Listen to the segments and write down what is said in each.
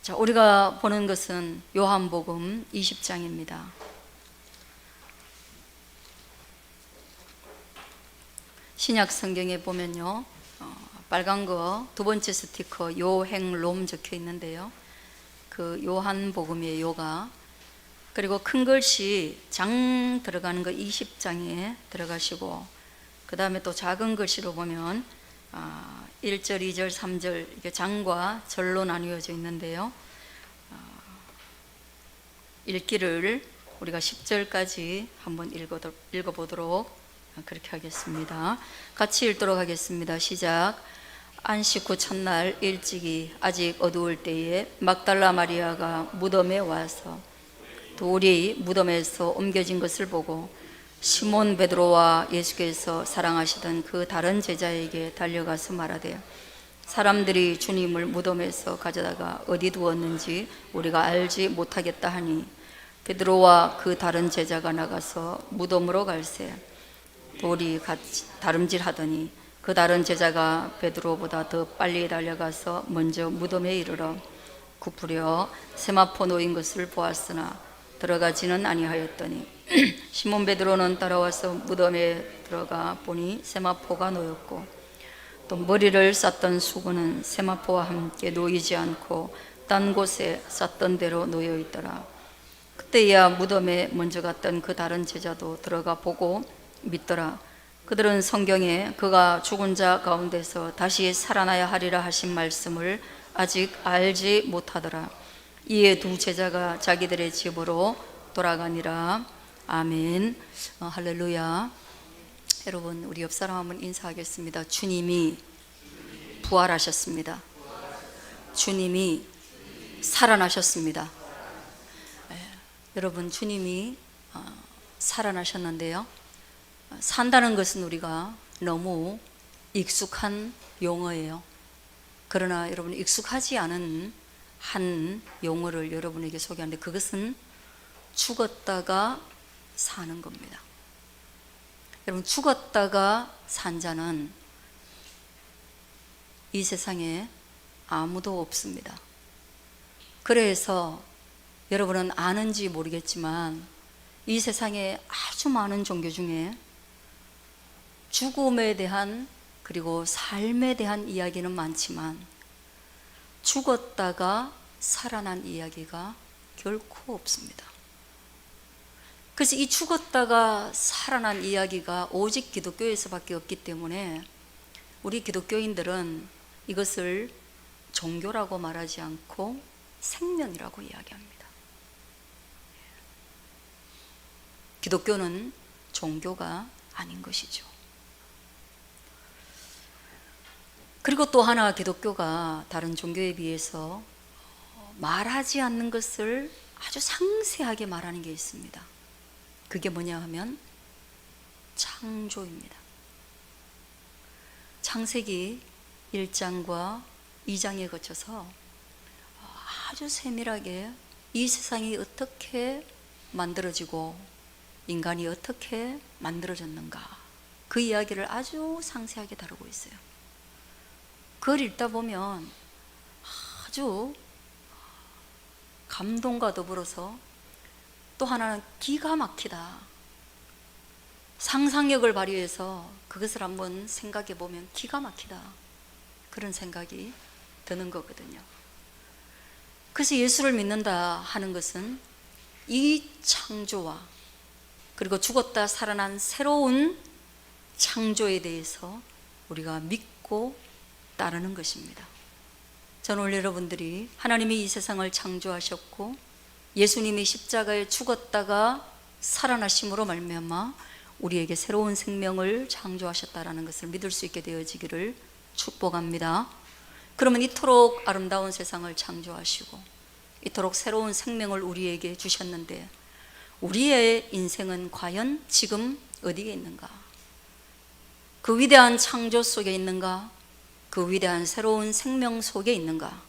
자, 우리가 보는 것은 요한복음 20장입니다. 신약 성경에 보면요, 빨간 거 두 번째 스티커 요행롬 적혀 있는데요, 그 요한복음의 요가, 그리고 큰 글씨 장 들어가는 거 20장에 들어가시고, 그 다음에 또 작은 글씨로 보면 1절, 2절, 3절 이게 장과 절로 나뉘어져 있는데요, 읽기를 우리가 10절까지 한번 읽어보도록 그렇게 하겠습니다. 같이 읽도록 하겠습니다. 시작. 안식 후 첫날 일찍이 아직 어두울 때에 막달라 마리아가 무덤에 와서 돌이 무덤에서 옮겨진 것을 보고 시몬 베드로와 예수께서 사랑하시던 그 다른 제자에게 달려가서 말하되, 사람들이 주님을 무덤에서 가져다가 어디 두었는지 우리가 알지 못하겠다 하니, 베드로와 그 다른 제자가 나가서 무덤으로 갈새 돌이 다름질하더니 그 다른 제자가 베드로보다 더 빨리 달려가서 먼저 무덤에 이르러 굽으려 세마포 놓인 것을 보았으나 들어가지는 아니하였더니 시몬 베드로는 따라와서 무덤에 들어가 보니 세마포가 놓였고 또 머리를 쌌던 수건은 세마포와 함께 놓이지 않고 딴 곳에 쌌던 대로 놓여 있더라. 그때야 무덤에 먼저 갔던 그 다른 제자도 들어가 보고 믿더라. 그들은 성경에 그가 죽은 자 가운데서 다시 살아나야 하리라 하신 말씀을 아직 알지 못하더라. 이에 두 제자가 자기들의 집으로 돌아가니라. 아멘. 할렐루야. 여러분, 우리 옆 사람 한번 인사하겠습니다. 주님이 부활하셨습니다. 주님이 살아나셨습니다. 여러분, 주님이 살아나셨는데요, 산다는 것은 우리가 너무 익숙한 용어예요. 그러나 여러분, 익숙하지 않은 한 용어를 여러분에게 소개하는데, 그것은 죽었다가 사는 겁니다. 여러분, 죽었다가 산 자는 이 세상에 아무도 없습니다. 그래서 여러분은 아는지 모르겠지만 이 세상에 아주 많은 종교 중에 죽음에 대한 그리고 삶에 대한 이야기는 많지만 죽었다가 살아난 이야기가 결코 없습니다. 그래서 이 죽었다가 살아난 이야기가 오직 기독교에서밖에 없기 때문에 우리 기독교인들은 이것을 종교라고 말하지 않고 생명이라고 이야기합니다. 기독교는 종교가 아닌 것이죠. 그리고 또 하나, 기독교가 다른 종교에 비해서 말하지 않는 것을 아주 상세하게 말하는 게 있습니다. 그게 뭐냐 하면 창조입니다. 창세기 1장과 2장에 거쳐서 아주 세밀하게 이 세상이 어떻게 만들어지고 인간이 어떻게 만들어졌는가, 그 이야기를 아주 상세하게 다루고 있어요. 그걸 읽다 보면 아주 감동과 더불어서 또 하나는 기가 막히다, 상상력을 발휘해서 그것을 한번 생각해 보면 기가 막히다, 그런 생각이 드는 거거든요. 그래서 예수를 믿는다 하는 것은 이 창조와 그리고 죽었다 살아난 새로운 창조에 대해서 우리가 믿고 따르는 것입니다. 저는 오늘 여러분들이 하나님이 이 세상을 창조하셨고 예수님이 십자가에 죽었다가 살아나심으로 말미암아 우리에게 새로운 생명을 창조하셨다라는 것을 믿을 수 있게 되어지기를 축복합니다. 그러면 이토록 아름다운 세상을 창조하시고 이토록 새로운 생명을 우리에게 주셨는데 우리의 인생은 과연 지금 어디에 있는가? 그 위대한 창조 속에 있는가? 그 위대한 새로운 생명 속에 있는가?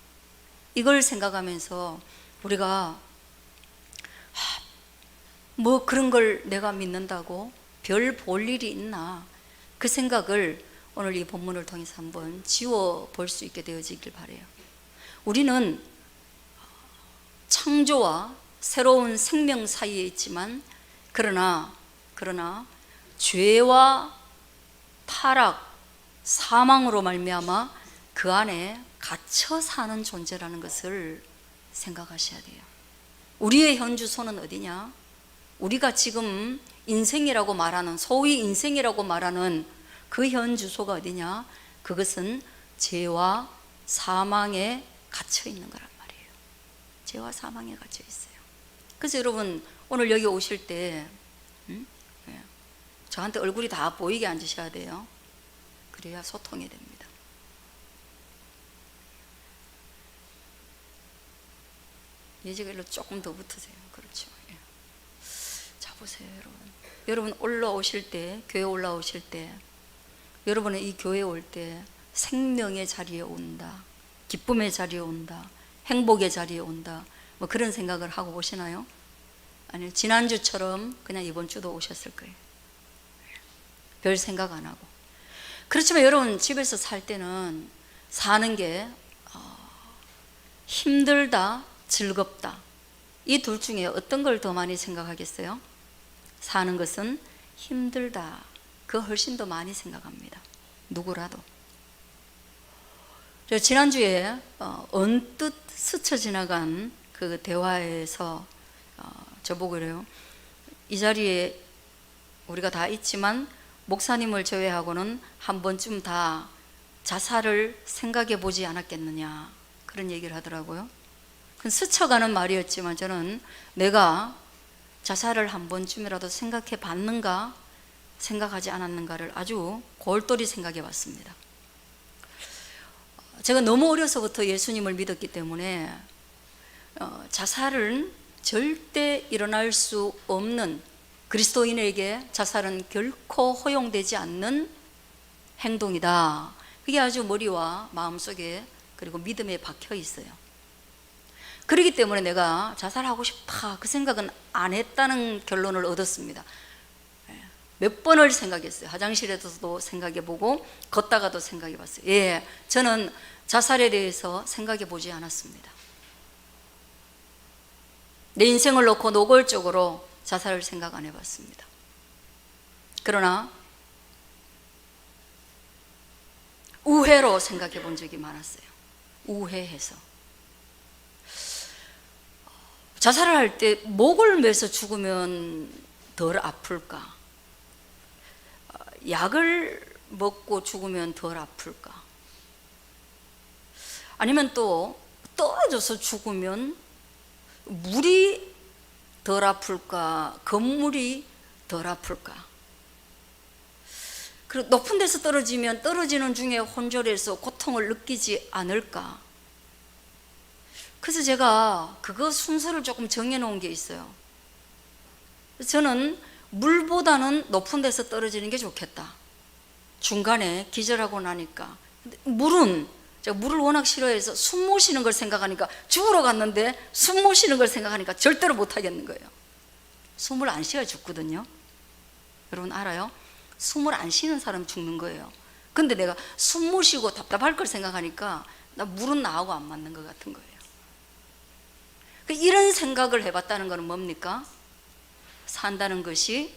이걸 생각하면서 우리가 뭐 그런 걸 내가 믿는다고 별 볼 일이 있나, 그 생각을 오늘 이 본문을 통해서 한번 지워 볼 수 있게 되어지길 바라요. 우리는 창조와 새로운 생명 사이에 있지만 그러나 죄와 타락, 사망으로 말미암아 그 안에 갇혀 사는 존재라는 것을 생각하셔야 돼요. 우리의 현 주소는 어디냐? 우리가 지금 인생이라고 말하는, 소위 인생이라고 말하는 그 현 주소가 어디냐? 그것은 죄와 사망에 갇혀 있는 거란 말이에요. 죄와 사망에 갇혀 있어요. 그래서 여러분 오늘 여기 오실 때 저한테 얼굴이 다 보이게 앉으셔야 돼요. 그래야 소통이 됩니다. 예지가 일로 조금 더 붙으세요. 그렇죠. 예. 자 보세요, 여러분. 여러분 올라오실 때, 교회 올라오실 때, 여러분의 이 교회에 올 때 생명의 자리에 온다, 기쁨의 자리에 온다, 행복의 자리에 온다, 뭐 그런 생각을 하고 오시나요? 아니요, 지난주처럼 그냥 이번 주도 오셨을 거예요. 별 생각 안 하고. 그렇지만 여러분 집에서 살 때는 사는 게 힘들다, 즐겁다, 이 둘 중에 어떤 걸 더 많이 생각하겠어요? 사는 것은 힘들다, 그거 훨씬 더 많이 생각합니다. 누구라도. 저 지난주에 언뜻 스쳐 지나간 그 대화에서 저보고 그래요. 이 자리에 우리가 다 있지만 목사님을 제외하고는 한 번쯤 다 자살을 생각해 보지 않았겠느냐, 그런 얘기를 하더라고요. 그건 스쳐가는 말이었지만 저는 내가 자살을 한 번쯤이라도 생각해 봤는가, 생각하지 않았는가를 아주 골똘히 생각해 봤습니다. 제가 너무 어려서부터 예수님을 믿었기 때문에 자살은 절대 일어날 수 없는, 그리스도인에게 자살은 결코 허용되지 않는 행동이다. 그게 아주 머리와 마음속에 그리고 믿음에 박혀 있어요. 그렇기 때문에 내가 자살하고 싶다, 그 생각은 안 했다는 결론을 얻었습니다. 몇 번을 생각했어요. 화장실에서도 생각해보고 걷다가도 생각해봤어요. 예, 저는 자살에 대해서 생각해보지 않았습니다. 내 인생을 놓고 노골적으로 자살을 생각 안 해봤습니다. 그러나 우회로 생각해 본 적이 많았어요. 우회해서. 자살을 할 때 목을 매서 죽으면 덜 아플까? 약을 먹고 죽으면 덜 아플까? 아니면 또 떨어져서 죽으면 물이 덜 아플까? 건물이 덜 아플까? 그리고 높은 데서 떨어지면 떨어지는 중에 혼절해서 고통을 느끼지 않을까? 그래서 제가 그거 순서를 조금 정해놓은 게 있어요. 저는 물보다는 높은 데서 떨어지는 게 좋겠다. 중간에 기절하고 나니까. 근데 물은 제가 물을 워낙 싫어해서 숨 못 쉬는 걸 생각하니까, 죽으러 갔는데 숨 못 쉬는 걸 생각하니까 절대로 못 하겠는 거예요. 숨을 안 쉬어야 죽거든요. 여러분 알아요? 숨을 안 쉬는 사람 죽는 거예요. 근데 내가 숨 못 쉬고 답답할 걸 생각하니까 나 물은 나하고 안 맞는 것 같은 거예요. 이런 생각을 해봤다는 것은 뭡니까? 산다는 것이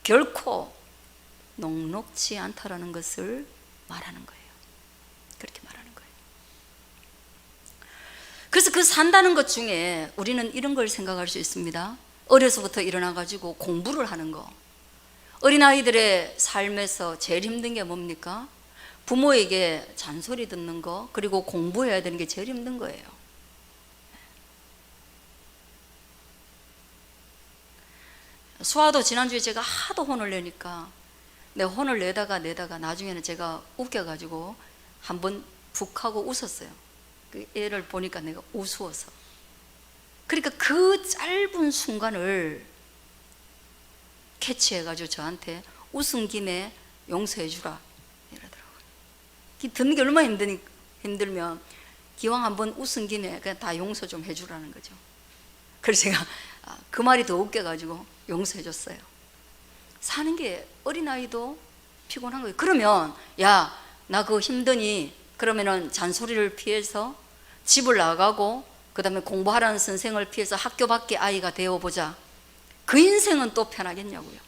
결코 녹록지 않다라는 것을 말하는 거예요. 그렇게 말하는 거예요. 그래서 그 산다는 것 중에 우리는 이런 걸 생각할 수 있습니다. 어려서부터 일어나가지고 공부를 하는 거. 어린아이들의 삶에서 제일 힘든 게 뭡니까? 부모에게 잔소리 듣는 거, 그리고 공부해야 되는 게 제일 힘든 거예요. 수아도 지난주에 제가 하도 혼을 내니까 내가 혼을 내다가 나중에는 제가 웃겨가지고 한번 푹 하고 웃었어요. 그 애를 보니까 내가 우스워서. 그러니까 그 짧은 순간을 캐치해가지고 저한테 웃은 김에 용서해 주라 이러더라고요. 듣는 게 얼마나 힘들면 기왕 한번 웃은 김에 그냥 다 용서 좀 해주라는 거죠. 그래서 제가 그 말이 더 웃겨가지고 용서해 줬어요. 사는 게 어린아이도 피곤한 거예요. 그러면 야, 나 그거 힘드니? 그러면은 잔소리를 피해서 집을 나가고 그 다음에 공부하라는 선생을 피해서 학교 밖에 아이가 되어보자. 그 인생은 또 편하겠냐고요?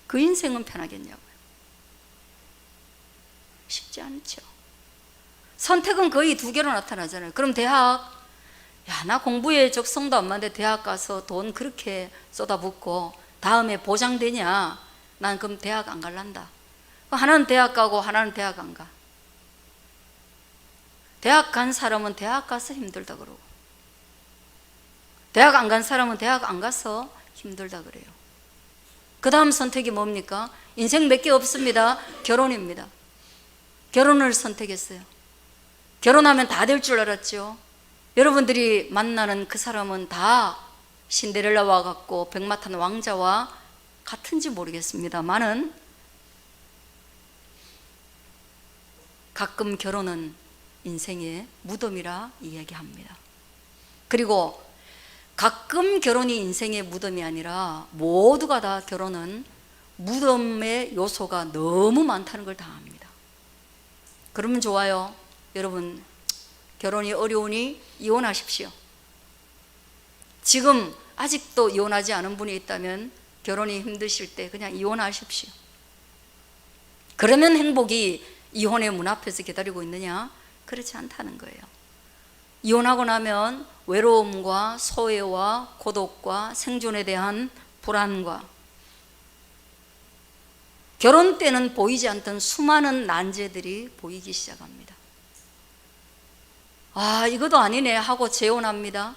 그 인생은 편하겠냐고요? 쉽지 않죠. 선택은 거의 두 개로 나타나잖아요. 그럼 대학, 야, 나 공부에 적성도 안 맞는데 대학 가서 돈 그렇게 쏟아붓고 다음에 보장되냐? 난 그럼 대학 안 갈란다. 하나는 대학 가고 하나는 대학 안 가. 대학 간 사람은 대학 가서 힘들다 그러고, 대학 안 간 사람은 대학 안 가서 힘들다 그래요. 그 다음 선택이 뭡니까? 인생 몇 개 없습니다. 결혼입니다. 결혼을 선택했어요. 결혼하면 다 될 줄 알았죠. 여러분들이 만나는 그 사람은 다 신데렐라와 같고 백마탄 왕자와 같은지 모르겠습니다만은 가끔 결혼은 인생의 무덤이라 이야기합니다. 그리고 가끔 결혼이 인생의 무덤이 아니라 모두가 다 결혼은 무덤의 요소가 너무 많다는 걸 다 압니다. 그러면 좋아요. 여러분, 결혼이 어려우니 이혼하십시오. 지금 아직도 이혼하지 않은 분이 있다면 결혼이 힘드실 때 그냥 이혼하십시오. 그러면 행복이 이혼의 문 앞에서 기다리고 있느냐? 그렇지 않다는 거예요. 이혼하고 나면 외로움과 소외와 고독과 생존에 대한 불안과 결혼 때는 보이지 않던 수많은 난제들이 보이기 시작합니다. 아, 이것도 아니네 하고 재혼합니다.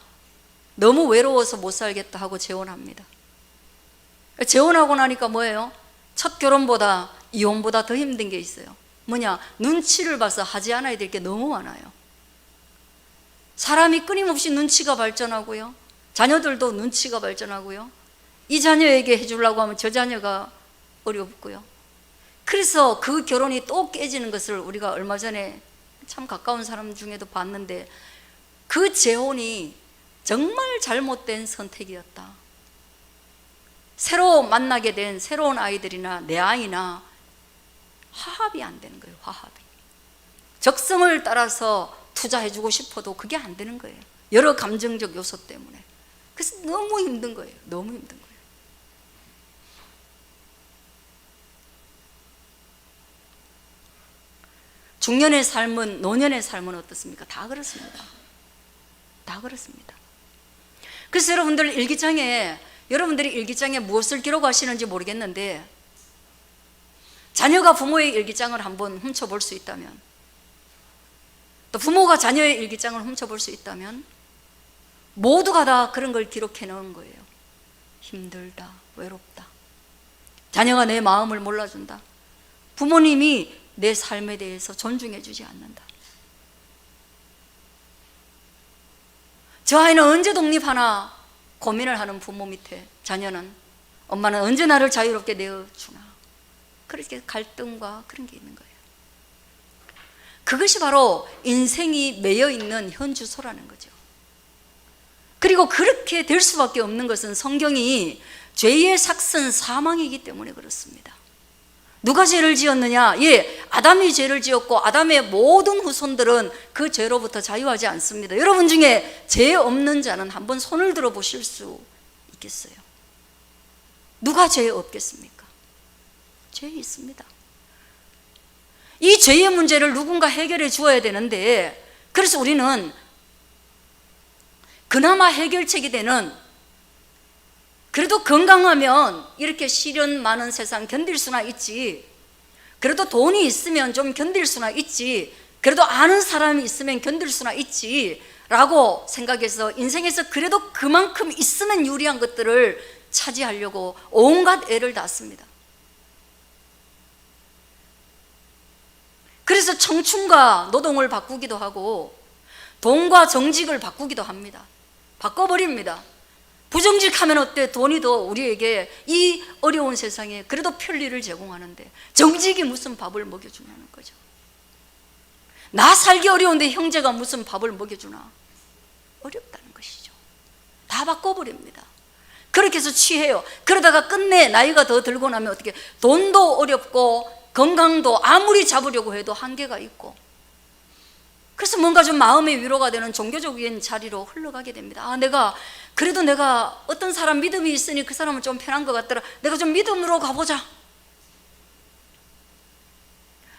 너무 외로워서 못 살겠다 하고 재혼합니다. 재혼하고 나니까 뭐예요? 첫 결혼보다 이혼보다 더 힘든 게 있어요. 뭐냐? 눈치를 봐서 하지 않아야 될 게 너무 많아요. 사람이 끊임없이 눈치가 발전하고요, 자녀들도 눈치가 발전하고요, 이 자녀에게 해주려고 하면 저 자녀가 어렵고요. 그래서 그 결혼이 또 깨지는 것을 우리가 얼마 전에 참 가까운 사람 중에도 봤는데, 그 재혼이 정말 잘못된 선택이었다. 새로 만나게 된 새로운 아이들이나 내 아이나 화합이 안 되는 거예요. 화합이. 적성을 따라서 투자해주고 싶어도 그게 안 되는 거예요. 여러 감정적 요소 때문에. 그래서 너무 힘든 거예요. 너무 힘든 거예요. 중년의 삶은, 노년의 삶은 어떻습니까? 다 그렇습니다. 다 그렇습니다. 그래서 여러분들이 일기장에 무엇을 기록하시는지 모르겠는데, 자녀가 부모의 일기장을 한번 훔쳐볼 수 있다면, 또 부모가 자녀의 일기장을 훔쳐볼 수 있다면 모두가 다 그런 걸 기록해 놓은 거예요. 힘들다, 외롭다, 자녀가 내 마음을 몰라준다, 부모님이 내 삶에 대해서 존중해 주지 않는다, 저 아이는 언제 독립하나 고민을 하는 부모 밑에 자녀는, 엄마는 언제 나를 자유롭게 내어주나, 그렇게 갈등과 그런 게 있는 거예요. 그것이 바로 인생이 매여 있는 현주소라는 거죠. 그리고 그렇게 될 수밖에 없는 것은 성경이 죄의 삭은 사망이기 때문에 그렇습니다. 누가 죄를 지었느냐? 예, 아담이 죄를 지었고 아담의 모든 후손들은 그 죄로부터 자유하지 않습니다. 여러분 중에 죄 없는 자는 한번 손을 들어 보실 수 있겠어요? 누가 죄 없겠습니까? 죄 있습니다. 이 죄의 문제를 누군가 해결해 주어야 되는데, 그래서 우리는 그나마 해결책이 되는, 그래도 건강하면 이렇게 시련 많은 세상 견딜 수나 있지, 그래도 돈이 있으면 좀 견딜 수나 있지, 그래도 아는 사람이 있으면 견딜 수나 있지 라고 생각해서 인생에서 그래도 그만큼 있으면 유리한 것들을 차지하려고 온갖 애를 다 씁니다. 그래서 청춘과 노동을 바꾸기도 하고 돈과 정직을 바꾸기도 합니다. 바꿔버립니다. 부정직하면 어때? 돈이 더 우리에게 이 어려운 세상에 그래도 편리를 제공하는데 정직이 무슨 밥을 먹여주냐는 거죠. 나 살기 어려운데 형제가 무슨 밥을 먹여주나? 어렵다는 것이죠. 다 바꿔버립니다. 그렇게 해서 취해요. 그러다가 끝내 나이가 더 들고 나면 어떻게, 돈도 어렵고 건강도 아무리 잡으려고 해도 한계가 있고, 그래서 뭔가 좀 마음의 위로가 되는 종교적인 자리로 흘러가게 됩니다. 아, 그래도 내가 어떤 사람 믿음이 있으니 그 사람은 좀 편한 것 같더라. 내가 좀 믿음으로 가보자.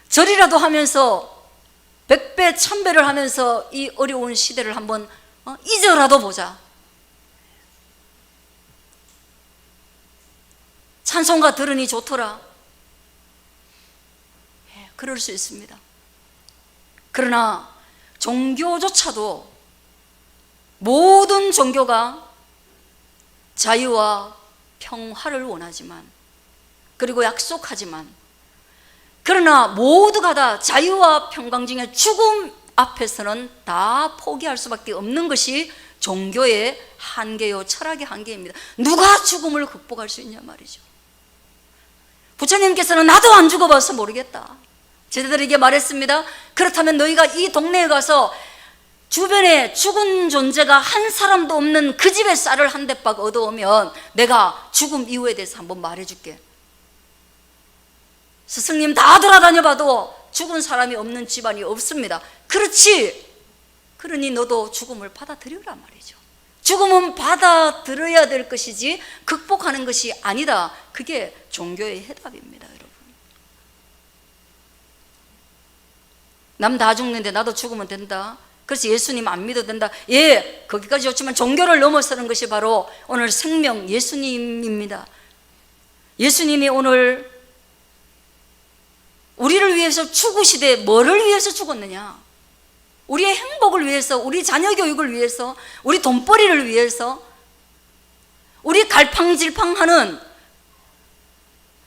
절이라도 하면서 100배, 1000배를 하면서 이 어려운 시대를 한번 잊어라도 보자. 찬송가 들으니 좋더라. 그럴 수 있습니다. 그러나 종교조차도, 모든 종교가 자유와 평화를 원하지만, 그리고 약속하지만, 그러나 모두가 다 자유와 평강 중에 죽음 앞에서는 다 포기할 수밖에 없는 것이 종교의 한계요, 철학의 한계입니다. 누가 죽음을 극복할 수 있냐 말이죠. 부처님께서는 나도 안 죽어봐서 모르겠다, 제자들에게 말했습니다. 그렇다면 너희가 이 동네에 가서 주변에 죽은 존재가 한 사람도 없는 그 집의 쌀을 한 대박 얻어오면 내가 죽음 이후에 대해서 한번 말해줄게. 스승님 다 돌아다녀 봐도 죽은 사람이 없는 집안이 없습니다. 그렇지, 그러니 너도 죽음을 받아들여라 말이죠. 죽음은 받아들여야 될 것이지 극복하는 것이 아니다. 그게 종교의 해답입니다, 여러분. 남 다 죽는데 나도 죽으면 된다, 그래서 예수님 안 믿어도 된다. 예, 거기까지 좋지만 종교를 넘어서는 것이 바로 오늘 생명 예수님입니다. 예수님이 오늘 우리를 위해서 죽으시되 뭐를 위해서 죽었느냐? 우리의 행복을 위해서, 우리 자녀 교육을 위해서, 우리 돈벌이를 위해서, 우리 갈팡질팡하는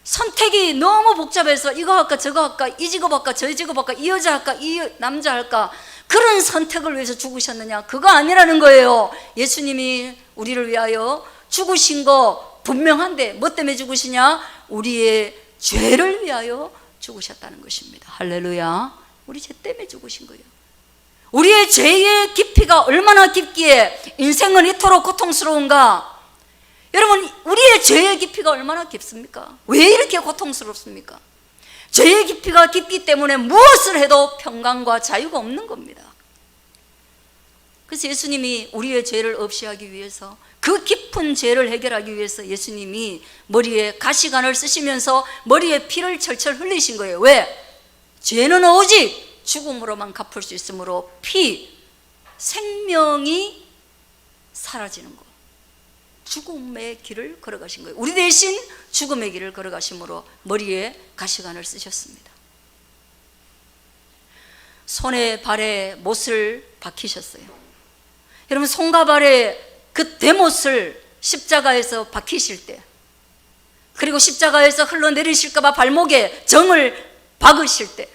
선택이 너무 복잡해서 이거 할까 저거 할까, 이 직업 할까 저 직업 할까, 이 여자 할까 이 남자 할까, 그런 선택을 위해서 죽으셨느냐? 그거 아니라는 거예요. 예수님이 우리를 위하여 죽으신 거 분명한데 뭐 때문에 죽으시냐? 우리의 죄를 위하여 죽으셨다는 것입니다. 할렐루야. 우리 죄 때문에 죽으신 거예요. 우리의 죄의 깊이가 얼마나 깊기에 인생은 이토록 고통스러운가? 여러분, 우리의 죄의 깊이가 얼마나 깊습니까? 왜 이렇게 고통스럽습니까? 죄의 깊이가 깊기 때문에 무엇을 해도 평강과 자유가 없는 겁니다. 그래서 예수님이 우리의 죄를 없이 하기 위해서, 그 깊은 죄를 해결하기 위해서 예수님이 머리에 가시관을 쓰시면서 머리에 피를 철철 흘리신 거예요. 왜? 죄는 오직 죽음으로만 갚을 수 있으므로 피, 생명이 사라지는 것, 죽음의 길을 걸어가신 거예요. 우리 대신 죽음의 길을 걸어가심으로 머리에 가시관을 쓰셨습니다. 손에 발에 못을 박히셨어요. 여러분, 손과 발에 그 대못을 십자가에서 박히실 때, 그리고 십자가에서 흘러내리실까 봐 발목에 정을 박으실 때,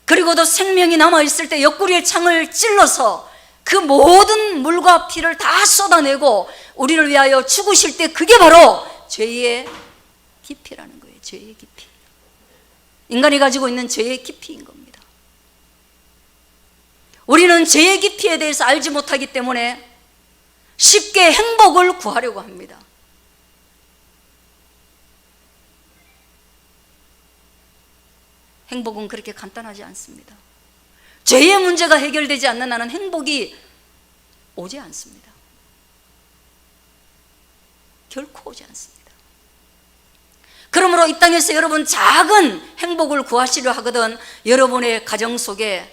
그리고도 생명이 남아있을 때 옆구리에 창을 찔러서 그 모든 물과 피를 다 쏟아내고 우리를 위하여 죽으실 때, 그게 바로 죄의 깊이라는 거예요. 죄의 깊이, 인간이 가지고 있는 죄의 깊이인 겁니다. 우리는 죄의 깊이에 대해서 알지 못하기 때문에 쉽게 행복을 구하려고 합니다. 행복은 그렇게 간단하지 않습니다. 죄의 문제가 해결되지 않는 한은 행복이 오지 않습니다. 결코 오지 않습니다. 그러므로 이 땅에서 여러분 작은 행복을 구하시려 하거든 여러분의 가정 속에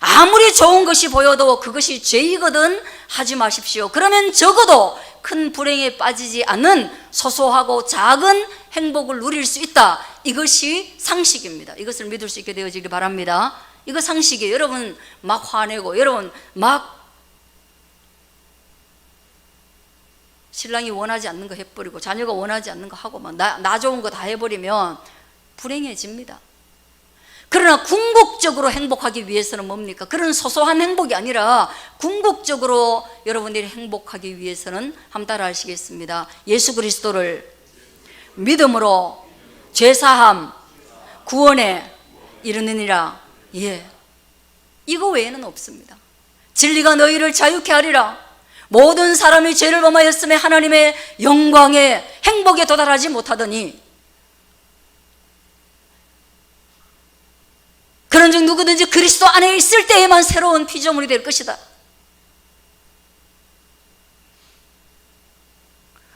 아무리 좋은 것이 보여도 그것이 죄이거든 하지 마십시오. 그러면 적어도 큰 불행에 빠지지 않는 소소하고 작은 행복을 누릴 수 있다. 이것이 상식입니다. 이것을 믿을 수 있게 되어지길 바랍니다. 이거 상식이에요. 여러분 막 화내고, 여러분 막 신랑이 원하지 않는 거 해버리고, 자녀가 원하지 않는 거 하고, 막 나 좋은 거 다 해버리면 불행해집니다. 그러나 궁극적으로 행복하기 위해서는 뭡니까? 그런 소소한 행복이 아니라 궁극적으로 여러분들이 행복하기 위해서는 한번 따라 하시겠습니다. 예수 그리스도를 믿음으로 죄사함 구원에 이르느니라. 예, 이거 외에는 없습니다. 진리가 너희를 자유케 하리라. 모든 사람이 죄를 범하였음에 하나님의 영광에 행복에 도달하지 못하더니 그런즉 누구든지 그리스도 안에 있을 때에만 새로운 피조물이 될 것이다.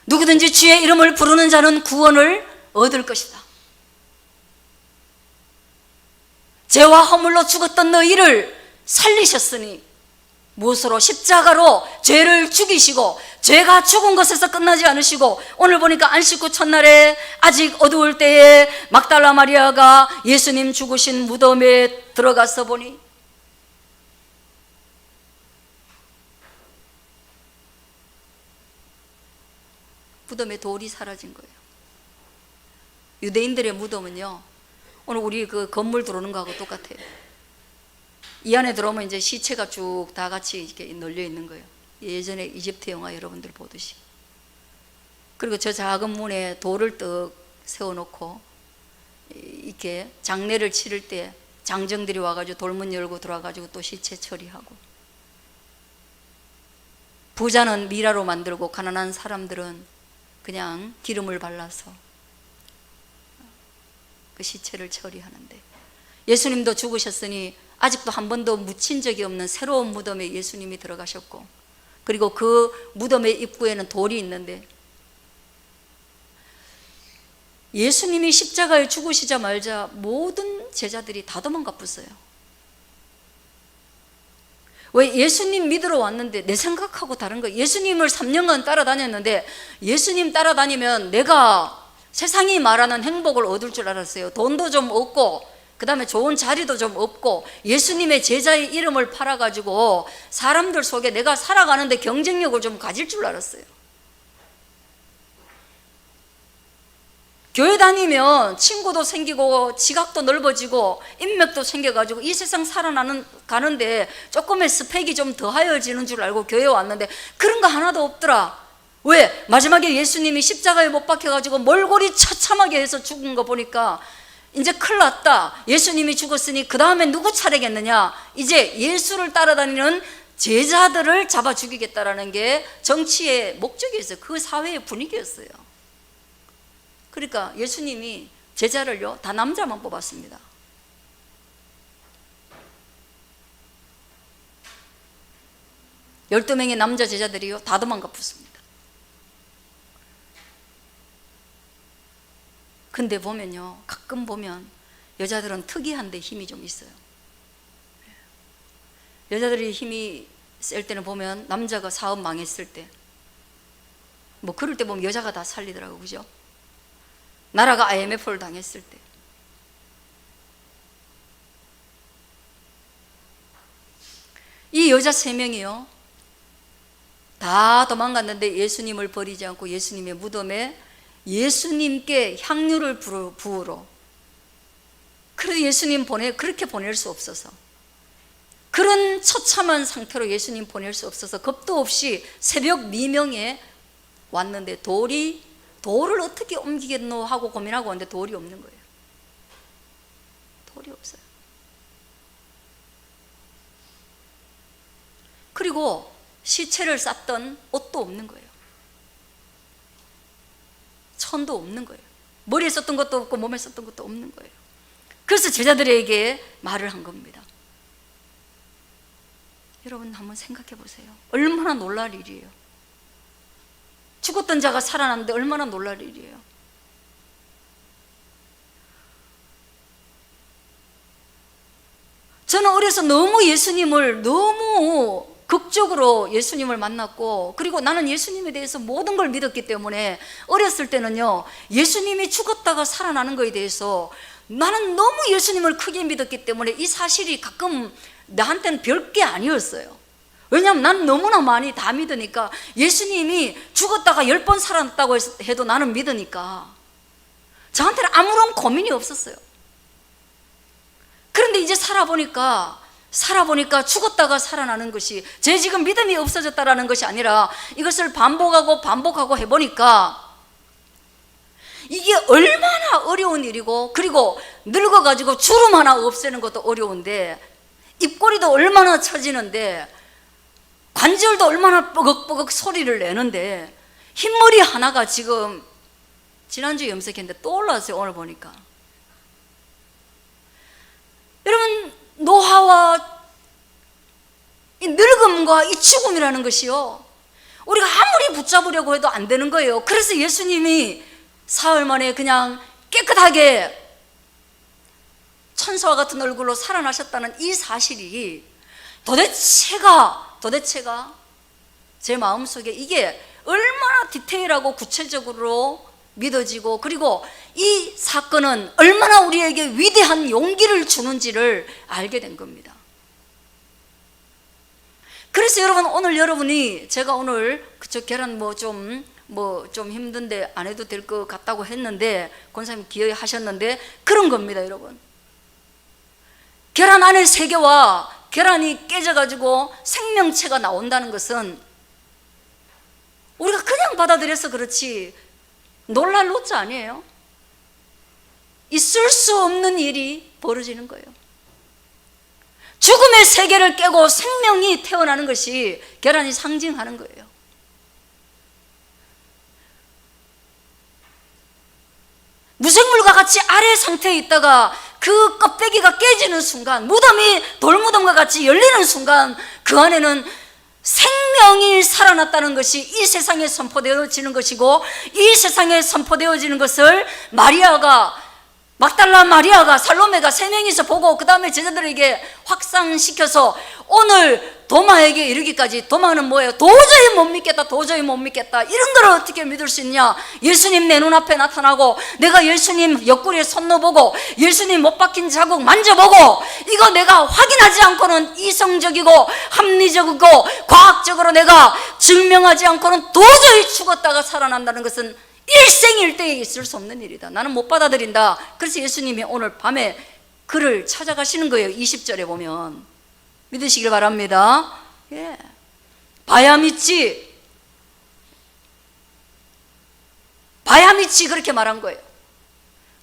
누구든지 주의 이름을 부르는 자는 구원을 얻을 것이다. 죄와 허물로 죽었던 너희를 살리셨으니 무엇으로? 십자가로 죄를 죽이시고, 죄가 죽은 것에서 끝나지 않으시고, 오늘 보니까 안식 후 첫날에 아직 어두울 때에 막달라 마리아가 예수님 죽으신 무덤에 들어가서 보니 무덤에 돌이 사라진 거예요. 유대인들의 무덤은요, 오늘 우리 그 건물 들어오는 거하고 똑같아요. 이 안에 들어오면 이제 시체가 쭉 다 같이 이렇게 널려 있는 거예요. 예전에 이집트 영화 여러분들 보듯이. 그리고 저 작은 문에 돌을 떡 세워놓고 이렇게 장례를 치를 때 장정들이 와가지고 돌문 열고 들어와가지고 또 시체 처리하고, 부자는 미라로 만들고 가난한 사람들은 그냥 기름을 발라서 그 시체를 처리하는데, 예수님도 죽으셨으니 아직도 한 번도 묻힌 적이 없는 새로운 무덤에 예수님이 들어가셨고, 그리고 그 무덤의 입구에는 돌이 있는데, 예수님이 십자가에 죽으시자마자 모든 제자들이 다 도망가 붙어요. 왜? 예수님 믿으러 왔는데 내 생각하고 다른 거예요. 예수님을 3년간 따라다녔는데, 예수님 따라다니면 내가 세상이 말하는 행복을 얻을 줄 알았어요. 돈도 좀 얻고, 그 다음에 좋은 자리도 좀 얻고, 예수님의 제자의 이름을 팔아가지고 사람들 속에 내가 살아가는데 경쟁력을 좀 가질 줄 알았어요. 교회 다니면 친구도 생기고 지각도 넓어지고 인맥도 생겨가지고 이 세상 가는데 조금의 스펙이 좀 더하여지는 줄 알고 교회에 왔는데 그런 거 하나도 없더라. 왜? 마지막에 예수님이 십자가에 못 박혀가지고 몰골이 처참하게 해서 죽은 거 보니까 이제 큰일 났다. 예수님이 죽었으니 그 다음에 누구 차례겠느냐. 이제 예수를 따라다니는 제자들을 잡아 죽이겠다라는 게 정치의 목적이었어요. 그 사회의 분위기였어요. 그러니까 예수님이 제자를요 다 남자만 뽑았습니다. 열두 명의 남자 제자들이요 다 도망가 붙습니다. 근데 보면요, 가끔 보면 여자들은 특이한데 힘이 좀 있어요. 여자들이 힘이 셀 때는 보면 남자가 사업 망했을 때, 뭐 그럴 때 보면 여자가 다 살리더라고, 그죠? 나라가 IMF를 당했을 때, 이 여자 3명이요 다 도망갔는데 예수님을 버리지 않고 예수님의 무덤에 예수님께 향유를 부으러. 그래도 예수님 그렇게 보낼 수 없어서, 그런 처참한 상태로 예수님 보낼 수 없어서 겁도 없이 새벽 미명에 왔는데 돌을 어떻게 옮기겠노 하고 고민하고 왔는데 돌이 없는 거예요. 돌이 없어요. 그리고 시체를 쌌던 옷도 없는 거예요. 천도 없는 거예요. 머리에 썼던 것도 없고 몸에 썼던 것도 없는 거예요. 그래서 제자들에게 말을 한 겁니다. 여러분 한번 생각해 보세요. 얼마나 놀랄 일이에요. 죽었던 자가 살아났는데 얼마나 놀랄 일이에요. 저는 어려서 너무 예수님을 너무 극적으로 예수님을 만났고, 그리고 나는 예수님에 대해서 모든 걸 믿었기 때문에 어렸을 때는요 예수님이 죽었다가 살아나는 거에 대해서 나는 너무 예수님을 크게 믿었기 때문에 이 사실이 가끔 나한테는 별게 아니었어요. 왜냐하면 난 너무나 많이 다 믿으니까, 예수님이 죽었다가 10번 살아났다고 해도 나는 믿으니까 저한테는 아무런 고민이 없었어요. 그런데 이제 살아보니까 죽었다가 살아나는 것이, 제 지금 믿음이 없어졌다라는 것이 아니라 이것을 반복하고 해보니까 이게 얼마나 어려운 일이고, 그리고 늙어가지고 주름 하나 없애는 것도 어려운데, 입꼬리도 얼마나 처지는데, 관절도 얼마나 뻐걱뻐걱 소리를 내는데, 흰머리 하나가 지금 지난주에 염색했는데 또 올라왔어요. 오늘 보니까 여러분, 노화와 이 늙음과 이 죽음이라는 것이요, 우리가 아무리 붙잡으려고 해도 안 되는 거예요. 그래서 예수님이 사흘 만에 그냥 깨끗하게 천사와 같은 얼굴로 살아나셨다는 이 사실이 도대체가 제 마음속에 이게 얼마나 디테일하고 구체적으로 믿어지고, 그리고 이 사건은 얼마나 우리에게 위대한 용기를 주는지를 알게 된 겁니다. 그래서 여러분, 오늘 여러분이, 제가 오늘 그쪽 계란 좀 힘든데 안 해도 될 것 같다고 했는데, 권사님 기여히 하셨는데 그런 겁니다. 여러분, 계란 안에 세계와 계란이 깨져가지고 생명체가 나온다는 것은 우리가 그냥 받아들여서 그렇지 놀랄 노자 아니에요. 있을 수 없는 일이 벌어지는 거예요. 죽음의 세계를 깨고 생명이 태어나는 것이 계란이 상징하는 거예요. 무생물과 같이 아래 상태에 있다가 그 껍데기가 깨지는 순간, 무덤이 돌무덤과 같이 열리는 순간, 그 안에는 생명이 살아났다는 것이 이 세상에 선포되어지는 것이고, 이 세상에 선포되어지는 것을 막달라 마리아가, 살로메가 세 명이서 보고 그 다음에 제자들에게 확산시켜서 오늘 도마에게 이르기까지. 도마는 뭐예요? 도저히 못 믿겠다. 이런 걸 어떻게 믿을 수 있냐? 예수님 내 눈앞에 나타나고, 내가 예수님 옆구리에 손 넣어보고, 예수님 못 박힌 자국 만져보고, 이거 내가 확인하지 않고는 이성적이고 합리적이고 과학적으로 내가 증명하지 않고는 도저히 죽었다가 살아난다는 것은 일생일대에 있을 수 없는 일이다. 나는 못 받아들인다. 그래서 예수님이 오늘 밤에 그를 찾아가시는 거예요. 20절에 보면. 믿으시길 바랍니다. 예. 봐야 믿지 그렇게 말한 거예요.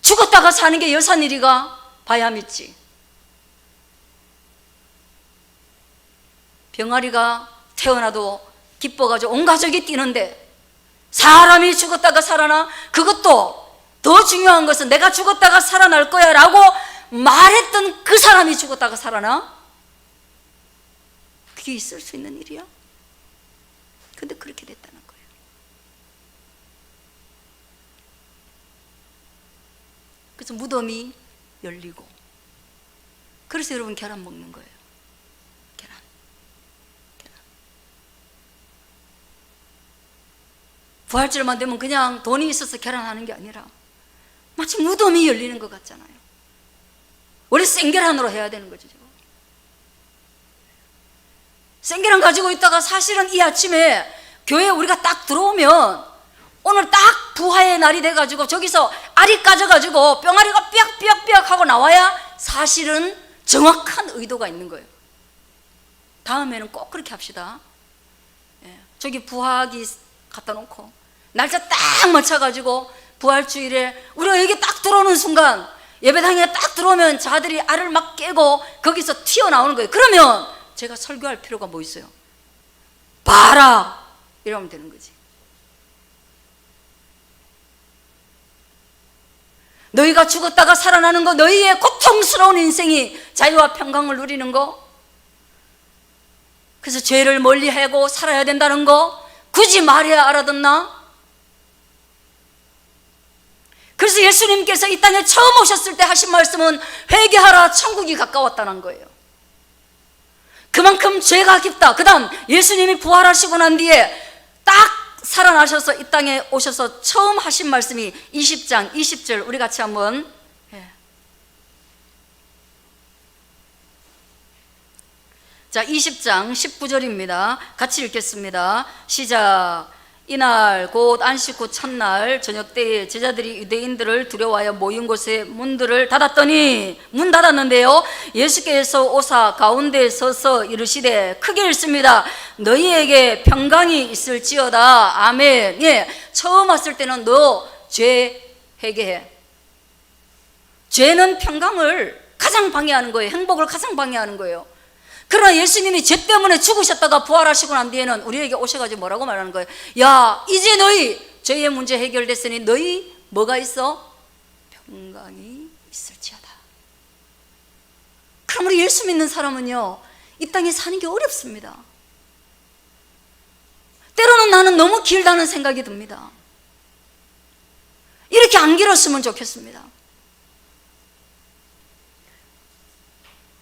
죽었다가 사는 게 여산일이가 봐야 믿지. 병아리가 태어나도 기뻐가지고 온 가족이 뛰는데, 사람이 죽었다가 살아나? 그것도 더 중요한 것은 내가 죽었다가 살아날 거야 라고 말했던 그 사람이 죽었다가 살아나? 그게 있을 수 있는 일이야? 근데 그렇게 됐다는 거예요. 그래서 무덤이 열리고, 그래서 여러분 계란 먹는 거예요. 계란. 부활절만 되면 그냥 돈이 있어서 계란하는 게 아니라 마치 무덤이 열리는 것 같잖아요. 원래 생계란으로 해야 되는 거죠. 생계란 가지고 있다가 사실은 이 아침에 교회에 우리가 딱 들어오면 오늘 딱 부활의 날이 돼가지고 저기서 알이 까져가지고 뿅아리가 삐약삐약 하고 나와야 사실은 정확한 의도가 있는 거예요. 다음에는 꼭 그렇게 합시다. 예, 저기 부화기 갖다 놓고 날짜 딱 맞춰가지고 부활주일에 우리가 여기 딱 들어오는 순간, 예배당에 딱 들어오면 자들이 알을 막 깨고 거기서 튀어나오는 거예요. 그러면 제가 설교할 필요가 뭐 있어요? 봐라! 이러면 되는 거지. 너희가 죽었다가 살아나는 거, 너희의 고통스러운 인생이 자유와 평강을 누리는 거, 그래서 죄를 멀리하고 살아야 된다는 거 굳이 말해야 알아듣나? 그래서 예수님께서 이 땅에 처음 오셨을 때 하신 말씀은 회개하라, 천국이 가까웠다는 거예요. 그만큼 죄가 깊다. 그 다음 예수님이 부활하시고 난 뒤에 딱 살아나셔서 이 땅에 오셔서 처음 하신 말씀이 20장 20절 우리 같이 한번 자 20장 19절입니다. 같이 읽겠습니다. 시작. 이날 곧 안식 후 첫날 저녁 때에 제자들이 유대인들을 두려워하여 모인 곳에 문들을 닫았더니, 문 닫았는데요, 예수께서 오사 가운데 서서 이르시되 크게 읽습니다. 너희에게 평강이 있을지어다. 아멘. 예, 처음 왔을 때는 너 죄 회개해. 죄는 평강을 가장 방해하는 거예요. 행복을 가장 방해하는 거예요. 그러나 예수님이 죄 때문에 죽으셨다가 부활하시고 난 뒤에는 우리에게 오셔가지고 뭐라고 말하는 거예요? 야, 이제 너희 죄의 문제 해결됐으니 너희 뭐가 있어? 평강이 있을지어다. 그러므로 예수 믿는 사람은요, 이 땅에 사는 게 어렵습니다. 때로는 나는 너무 길다는 생각이 듭니다. 이렇게 안 길었으면 좋겠습니다.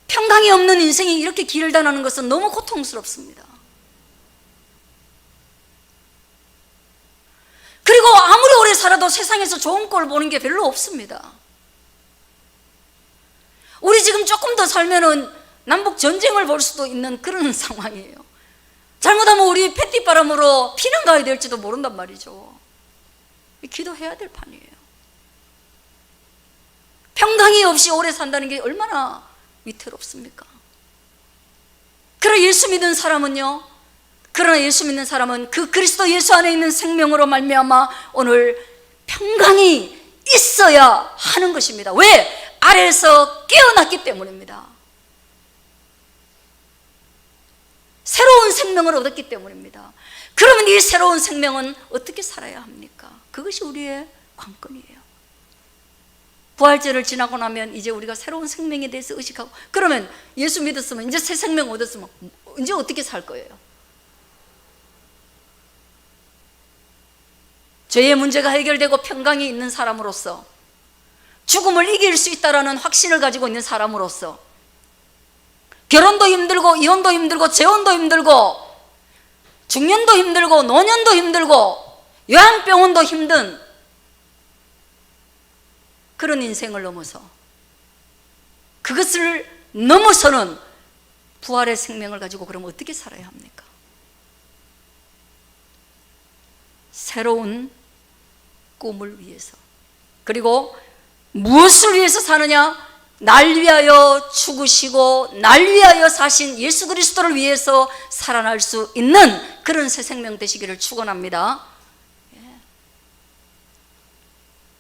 평강이 없는 인생이 이렇게 길다는 것은 너무 고통스럽습니다. 그리고 아무리 오래 살아도 세상에서 좋은 꼴 보는 게 별로 없습니다. 우리 지금 조금 더 살면은 남북 전쟁을 볼 수도 있는 그런 상황이에요. 잘못하면 우리 팻뒷바람으로 피난 가야 될지도 모른단 말이죠. 기도해야 될 판이에요. 평강이 없이 오래 산다는 게 얼마나 위태롭습니까? 그러나 예수 믿는 사람은 그 그리스도 예수 안에 있는 생명으로 말미암아 오늘 평강이 있어야 하는 것입니다. 왜? 아래에서 깨어났기 때문입니다. 새로운 생명을 얻었기 때문입니다. 그러면 이 새로운 생명은 어떻게 살아야 합니까? 그것이 우리의 관건이에요. 부활절을 지나고 나면 이제 우리가 새로운 생명에 대해서 의식하고, 그러면 예수 믿었으면, 이제 새 생명 얻었으면 이제 어떻게 살 거예요? 죄의 문제가 해결되고 평강이 있는 사람으로서, 죽음을 이길 수 있다는 확신을 가지고 있는 사람으로서, 결혼도 힘들고 이혼도 힘들고 재혼도 힘들고 중년도 힘들고 노년도 힘들고 요양병원도 힘든 그런 인생을 넘어서, 그것을 넘어서는 부활의 생명을 가지고 그럼 어떻게 살아야 합니까? 새로운 꿈을 위해서, 그리고 무엇을 위해서 사느냐? 날 위하여 죽으시고 날 위하여 사신 예수 그리스도를 위해서 살아날 수 있는 그런 새 생명 되시기를 축원합니다.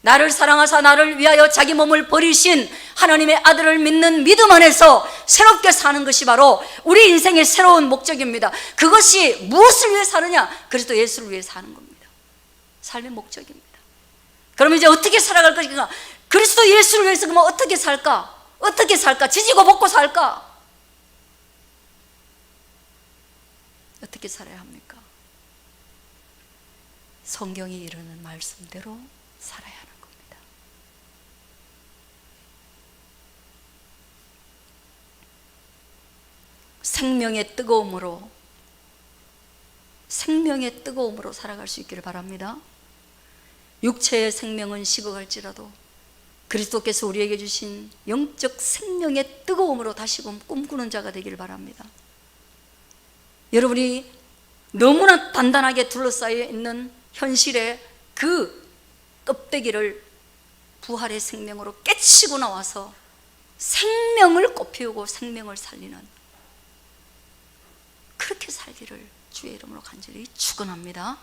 나를 사랑하사 나를 위하여 자기 몸을 버리신 하나님의 아들을 믿는 믿음 안에서 새롭게 사는 것이 바로 우리 인생의 새로운 목적입니다. 그것이 무엇을 위해 사느냐? 그리스도 예수를 위해 사는 겁니다. 삶의 목적입니다. 그럼 이제 어떻게 살아갈 것인가? 그리스도 예수를 위해서 그러면 어떻게 살까? 어떻게 살까? 지지고 볶고 살까? 어떻게 살아야 합니까? 성경이 이르는 말씀대로 살아야 하는 겁니다. 생명의 뜨거움으로 살아갈 수 있기를 바랍니다. 육체의 생명은 식어갈지라도 그리스도께서 우리에게 주신 영적 생명의 뜨거움으로 다시금 꿈꾸는 자가 되기를 바랍니다. 여러분이 너무나 단단하게 둘러싸여 있는 현실의 그 껍데기를 부활의 생명으로 깨치고 나와서 생명을 꽃피우고 생명을 살리는, 그렇게 살기를 주의 이름으로 간절히 축원합니다.